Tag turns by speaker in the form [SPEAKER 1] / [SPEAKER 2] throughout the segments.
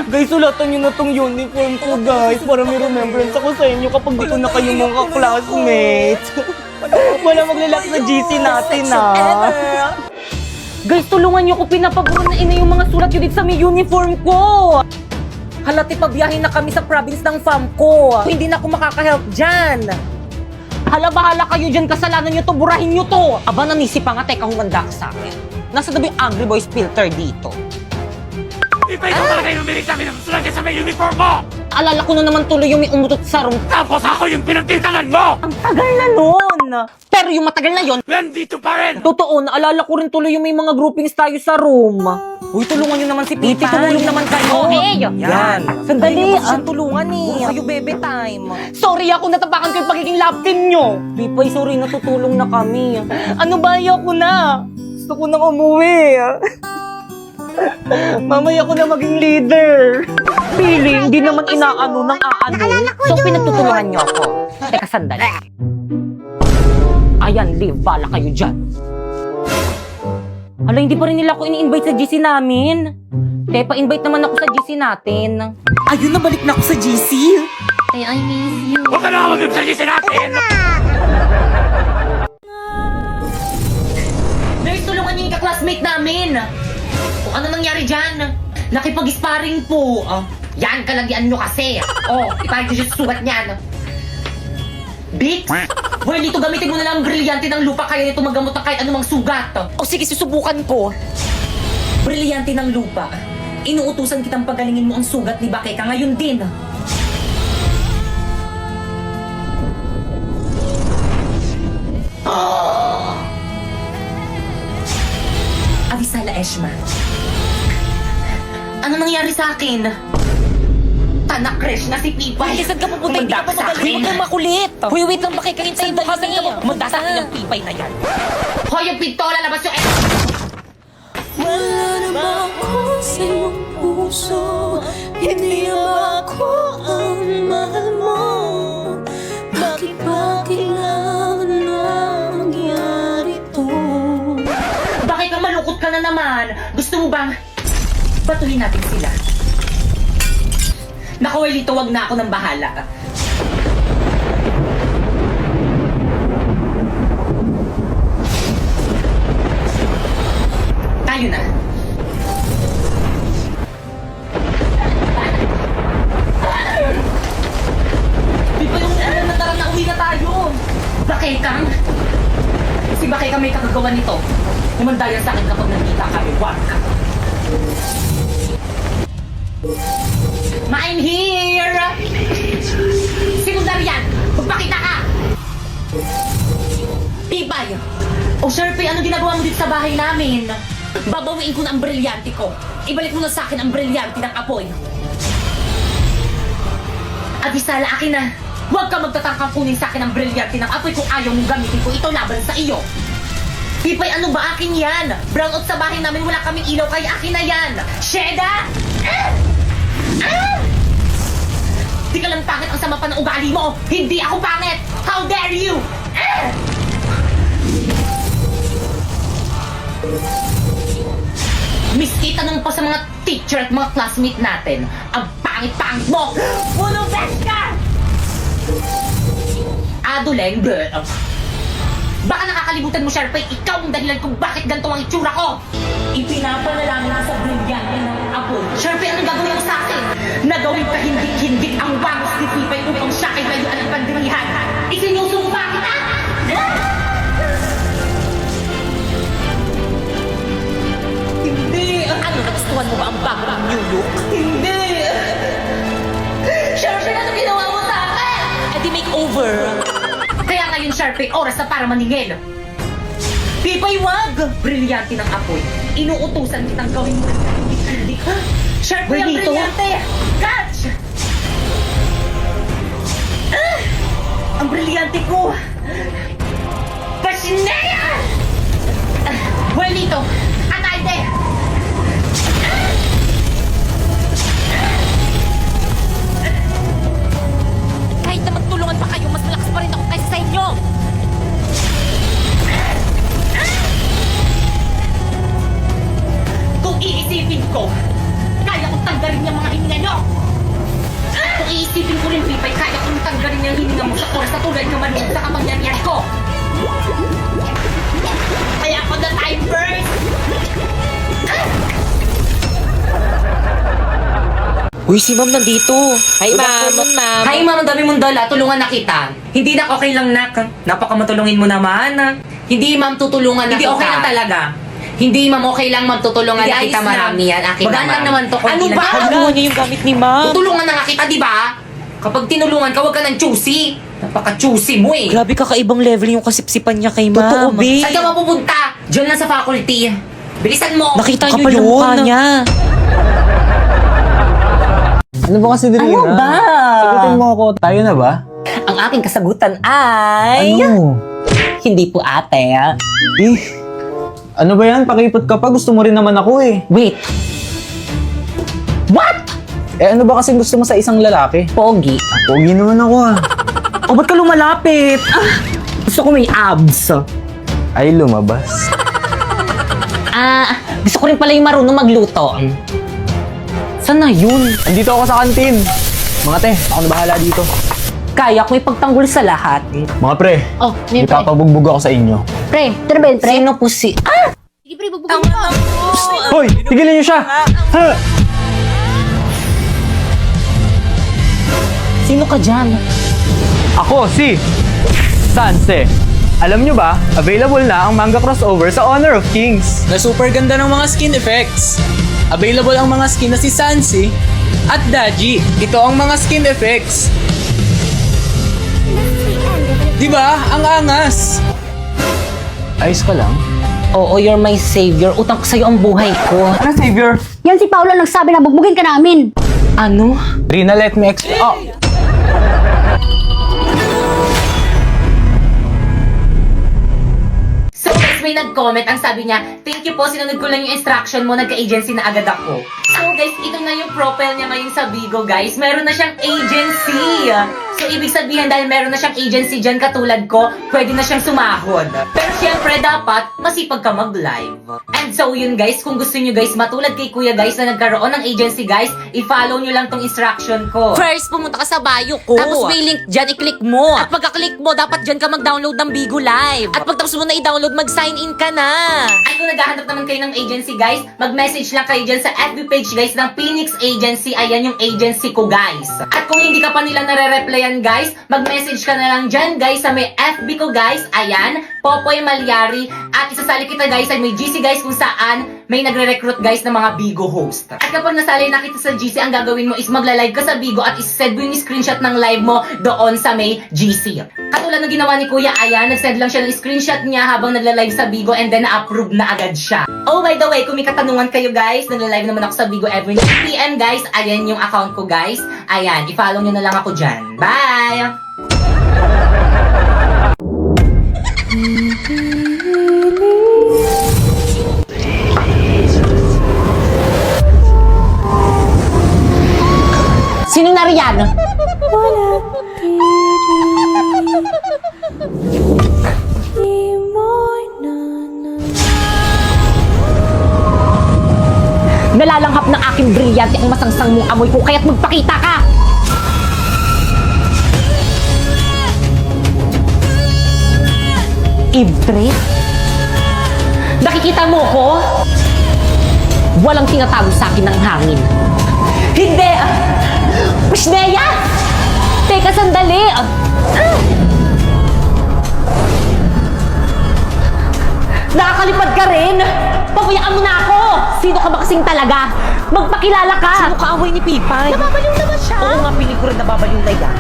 [SPEAKER 1] Guys, sulatan nyo na tong uniform ko, guys. Para may remembrance ako sa inyo kapag dito na kayong mga classmates. Wala maglalak sa GC natin, Guys, tulungan nyo ko. Pinapaburo na ina yung mga sulat yun dito sa may uniform ko. Halati pa biyahin na kami sa province ng fam ko. Hindi na ako makaka-help dyan. Hala, bahala kayo dyan. Kasalanan nyo to. Burahin nyo to. Aba, nanisi pa nga. Teka, humanda ka sa akin. Nasa dabi Angry Boys filter dito.
[SPEAKER 2] Iba ito talaga yung umirit namin ang sulat sa may uniform mo!
[SPEAKER 1] Alala ko na naman tuloy yung may umutot sa room.
[SPEAKER 2] Tapos ako yung pinagtitangan mo!
[SPEAKER 1] Ang tagal na nun. Pero yung matagal na yon,
[SPEAKER 2] Nandito pa rin!
[SPEAKER 1] totoo, naalala ko rin tuloy yung may mga groupings tayo sa room. Uy, tulungan nyo naman si Pipi. Tumulong naman kayo. Yan. Sandali. Tulungan kayo, bebe time. Sorry ako, natapakan ko yung pagiging love team nyo. Pipay, sorry, natutulong na kami. Ano ba, ayoko na. Gusto ko nang umuwi. Mamaya ko na maging leader. Feeling, di naman inaano ng aano. So, pinagtutulungan nyo ako. Teka, sandali. Ayan, Liv, bala kayo dyan. Hala, hindi pa rin nila ako ini-invite sa GC namin. Kaya pa-invite naman ako sa GC natin. Ayun, nabalik na ako sa GC.
[SPEAKER 3] I miss you.
[SPEAKER 2] Huwag ka na mag-ibsagisi natin!
[SPEAKER 1] Nurse, tulungan niyo yung ka-classmate namin. Kung ano nangyari dyan? Nakipag-sparring po. Yan, kalagyan nyo kasi. Ipahit nyo sa sugat niyan. Bix! Well, dito gamitin mo na lang ang brilyante ng lupa kaya nito magamot ng kahit anumang sugat. Sige, susubukan ko. Brilyante ng lupa. Inuutusan kitang pagalingin mo ang sugat ni Bakeka ngayon din. Avisala Eshma. Ano nangyari sa akin? Tanak-crash na si Pipay. Saan ka pupunta? Hindi ka pa magaling. Huwag kang makulit. Hoy, wait lang, Bakeka. Hintayin mo kami. Manda sa akin ang Pipay na yan. Hoy, yung pintola, labas yung
[SPEAKER 3] Wala na ba ako sa iyong puso? Hindi na ba ako ang mahal mo? Bakit ba kailangan na mangyari to?
[SPEAKER 1] Bakit kang malungkot ka na naman? Gusto mo bang batuhin natin sila? Naku, Welito, wag na ako ng bahala. Tayo na. Di ba yung tara na uwi na tayo? Bakekang? Si Bakekang may kakagawa nito. Kumandayan sa akin kapag nagkita kami. Wag! I'm here! Secondary yan! Magpakita ka! Pipay! O Sherpy, ano ginagawa mo dito sa bahay namin? Babawiin ko na ang brilyante ko. Ibalik mo na sa akin ang brilyante ng apoy. Avisala, akin na. Huwag ka magtatangkang kunin sa akin ang brilyante ng apoy kung ayaw mong gamitin ko ito laban sa iyo. Pipay, ano ba? Akin yan! Brownout sa bahay namin, wala kaming ilaw, kaya akin na yan! Sheda! Di ka lang pangit, ang sama pa ng ugali mo! Hindi ako pangit! How dare you! Miski, tanong pa sa mga teacher at mga classmate natin, ang pangit-pangit mo! Puno best ka! Aduleng, baka nakakalimutan mo, Sharpay, ikaw ang dahilan kung bakit ganito ang itsura ko! Ipinapanalangin na sa brilyante ng apoy. Sharpay, anong gagawin mo sa akin? Nagawin ka hindik-hindik ang wangos ni Pipay upang siya ay layuan ng pandirihan. Isinusumpa kita! Hindi! Ano, nagustuhan mo ba ang bagong new look? Hindi! Sharpay, ano ginawa mo sa akin? Di makeover. Kaya ngayon, Sharpay, oras na para maningil. Pipay, wag! Brilyante ng apoy. Inuutusan kitang gawin mo. Hindi. Sharpay, ang brilyante! Catch! Ang brilyante ko! Pasinea! Welito! Atayde! Kahit na magtulungan pa kayo, mas malakas pa rin ako kaysa sa inyo! Kung iisipin ko, kaya kong tanggalin yung mga hininga Isipin ko rin, Pipay, kaya kong tanggalin yung hininga mo sa oras na tulad ka maluwag sa kapangyarihan ko. Kaya ako na time first!
[SPEAKER 4] Uy, si ma'am nandito. Hi, ma'am.
[SPEAKER 1] Hi, ma'am, ang dami mong dala. Tulungan na kita. Hindi na okay lang, nak. Napakamatulungin mo naman. Hindi, ma'am, tutulungan na
[SPEAKER 4] Hindi,
[SPEAKER 1] kita.
[SPEAKER 4] okay lang
[SPEAKER 1] talaga. Hindi, ma'am, okay lang, ma'am. Tutulungan
[SPEAKER 4] Hindi,
[SPEAKER 1] na kita.
[SPEAKER 4] ayos lang.
[SPEAKER 1] Marami yan. Akin
[SPEAKER 4] Magaan lang naman to,
[SPEAKER 1] Ano
[SPEAKER 4] konti lang.
[SPEAKER 1] ba?
[SPEAKER 4] Tulungan niyo yung gamit ni ma'am.
[SPEAKER 1] Tutulungan na nga kita, di ba? Kapag tinulungan ka, huwag ka ng choosy. Napaka-choosy mo eh.
[SPEAKER 4] Grabe, kakaibang level yung kasipsipan niya kay ma'am.
[SPEAKER 5] Totoo, babe.
[SPEAKER 1] Saan ka mapupunta? Diyan lang sa faculty. Bilisan mo.
[SPEAKER 4] Nakita niyo
[SPEAKER 5] Kapal ng
[SPEAKER 4] yun.
[SPEAKER 5] mukha
[SPEAKER 4] niya.
[SPEAKER 5] Ano ba kasi, Drina?
[SPEAKER 3] Ano ba?
[SPEAKER 5] Sagutin mo ako. Tayo na ba?
[SPEAKER 3] Ang aking kasagutan ay...
[SPEAKER 5] Ano?
[SPEAKER 3] Hindi po ate.
[SPEAKER 5] Eh, ano ba yan? Pakipot ka pa. Gusto mo rin naman ako eh.
[SPEAKER 3] Wait. What?
[SPEAKER 5] Eh, ano ba kasi gusto mo sa isang lalaki?
[SPEAKER 3] Pogi.
[SPEAKER 5] Pogi naman ako ah.
[SPEAKER 3] O ba't ka lumalapit? Gusto ko may abs.
[SPEAKER 5] Ay, lumabas.
[SPEAKER 3] Gusto ko rin pala yung marunong magluto. Saan na yun?
[SPEAKER 5] Andito ako sa kantin. Mga te, ako na bahala dito.
[SPEAKER 3] Kaya ko ipagtanggol sa lahat.
[SPEAKER 5] Mga pre,
[SPEAKER 3] Oh, may pre.
[SPEAKER 5] ipapabugbog ako sa inyo.
[SPEAKER 3] Pre, tira pre? Sino po si... Ah!
[SPEAKER 6] Sige, pre, bubugin mo.
[SPEAKER 5] Hoy, tigilan niyo siya! Ha!
[SPEAKER 3] Sino ka dyan?
[SPEAKER 5] Ako si Sanse. Alam nyo ba, available na ang manga crossover sa Honor of Kings.
[SPEAKER 7] Na super ganda ng mga skin effects. Available ang mga skin na si Sansi at Daji. Ito ang mga skin effects. Diba? Ang angas.
[SPEAKER 5] Ayos ka lang?
[SPEAKER 3] Oo, you're my savior. Utang ko sa'yo ang buhay ko.
[SPEAKER 5] Ano, Savior?
[SPEAKER 6] Yan si Paolo nagsabi na bugbugin ka namin.
[SPEAKER 3] Ano?
[SPEAKER 5] Rina, let me explain. Oh!
[SPEAKER 1] So guys, may nag-comment. Ang sabi niya, thank you po, sinunod ko lang yung instruction mo, nagka-agency na agad ako. So guys, ito na yung profile niya ngayon sa Bigo, guys. Meron na siyang agency. So ibig sabihin, dahil meron na siyang agency dyan katulad ko, pwede na siyang sumahod. Pero syempre, dapat masipag ka mag-live. And so yun guys, kung gusto nyo guys, matulad kay Kuya guys na nagkaroon ng agency guys, i-follow nyo lang tong instruction ko.
[SPEAKER 4] First, pumunta ka sa bio ko. Tapos may link dyan, i-click mo. At pagka-click mo, dapat dyan ka mag-download ng Bigo Live. At pagtapos mo na i-download, mag-sign in ka na.
[SPEAKER 1] At kung naghahanap naman kayo ng agency guys, mag-message lang kayo dyan sa FB page guys ng Phoenix Agency. Ayan yung agency ko guys. At kung hindi ka pa nila nare-replyan guys, mag-message ka na lang dyan guys sa may FB ko guys. Ayan, Popoy Malyari. At isasali kita guys ay may GC guys kung saan may nagre-recruit guys ng mga Bigo host. At kapag nasali na kita sa GC, ang gagawin mo is magla-live ka sa Bigo at isend mo yung screenshot ng live mo doon sa may GC. Katulad ng ginawa ni Kuya, ayan, nag-send lang siya ng screenshot niya habang nagla-live sa Bigo and then na-approve na agad siya. Oh, by the way, kung may katanungan kayo guys, nagla-live naman ako sa Bigo every 9 PM guys. Ayan yung account ko guys. Ayan, i-follow nyo na lang ako dyan. Bye!
[SPEAKER 3] Sino na riyan? Nalalanghap ng aking brilyante ang masangsang mong amoy ko, kaya't magpakita ka! Ibre? Nakikita mo ko? Walang tinatago sa akin ng hangin. Hindi! Pisneya! Teka, sandali! Nakakalipad ka rin! Pabayaan mo na ako! Sino ka ba kasing talaga? Magpakilala ka!
[SPEAKER 4] Sino kaaway ni Pipay?
[SPEAKER 3] Nababaliw naman siya!
[SPEAKER 4] Oo nga, piling ko rin nababaliw na yan.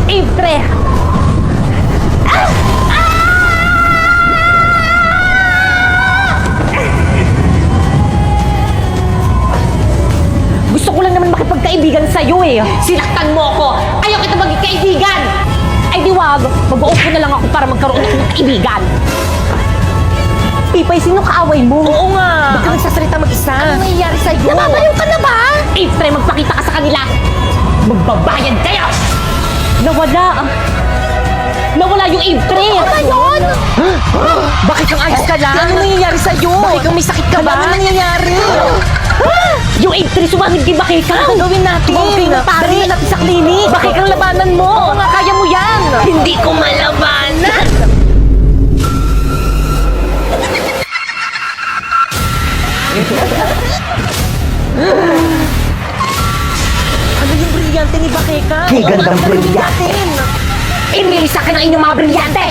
[SPEAKER 3] Ibre! Gusto ko lang naman makipagkaibigan sa'yo eh. Sinaktan mo ako. Ayaw kita maging kaibigan. Ay di wag. Mag-uupo na lang ako para magkaroon ako ng kaibigan. Pipay, sino kaaway mo?
[SPEAKER 4] Oo nga.
[SPEAKER 3] Ba't ka nagsasalita mag-isa? Ano nangyayari sa'yo? Nababaliw ka na ba? Ifre, magpakita ka sa kanila. Magbabayad kayo! Nawala. Nawala yung Ifre. Ano ba yun?
[SPEAKER 4] Bakit kang ayos ka lang?
[SPEAKER 3] Ano nangyayari sa'yo?
[SPEAKER 4] Bakit kang may sakit ka ba?
[SPEAKER 3] Ano nangyayari?
[SPEAKER 4] Yung 8-3 sumangit kay Bakekang. Ano gawin natin? Okay na, pare. Dali na natin sa klinik. Bakekang, labanan mo. Oo nga, kaya mo yan. Hindi ko malabanan. Ano yung brilyante ni Bakekang?
[SPEAKER 1] Hey, gandang brilyante.
[SPEAKER 4] Inilis sa akin ang inyong mga brilyante!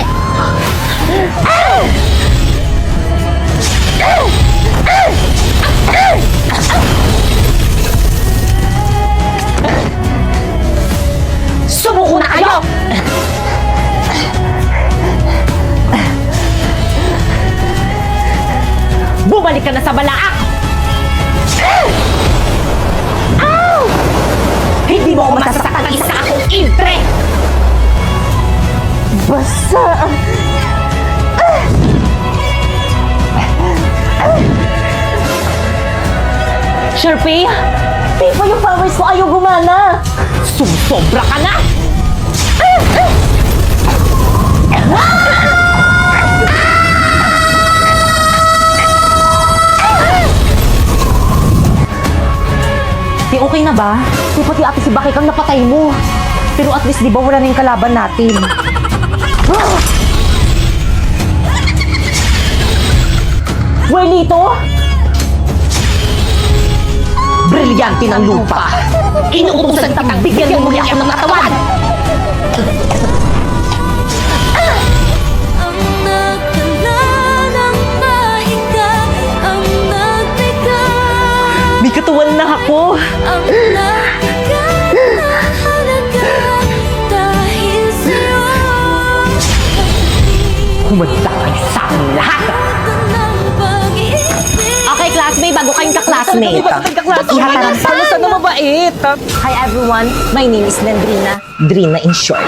[SPEAKER 4] Sumuko na kayo! Bumalik ka na sa balaak! Hindi mo ako masasaktan isa akong intre! Basta! Sharpie, di pa yung powers ko ayaw gumana. Sumusobra ka na! Di okay na ba? Di pati ate si Bakekang napatay mo. Pero at least di ba wala na yung kalaban natin? Buelito? Brilyante ng lupa. Inuutusan kitang bigyan mo muli ako ng katawan.
[SPEAKER 3] Ang nagdala ng mahiga, ang nagteka,
[SPEAKER 4] May katawan na ako.
[SPEAKER 3] ang nagdala na halaga dahil sa'yo.
[SPEAKER 4] Kumanda kayo sa akin lahat.
[SPEAKER 3] Ng pag-ibig.
[SPEAKER 4] Okay, classmate, bago kayong ka-classmate. Ihatarang sa lusa na mabait. Hi everyone, my name is Nandrina. Drina in short.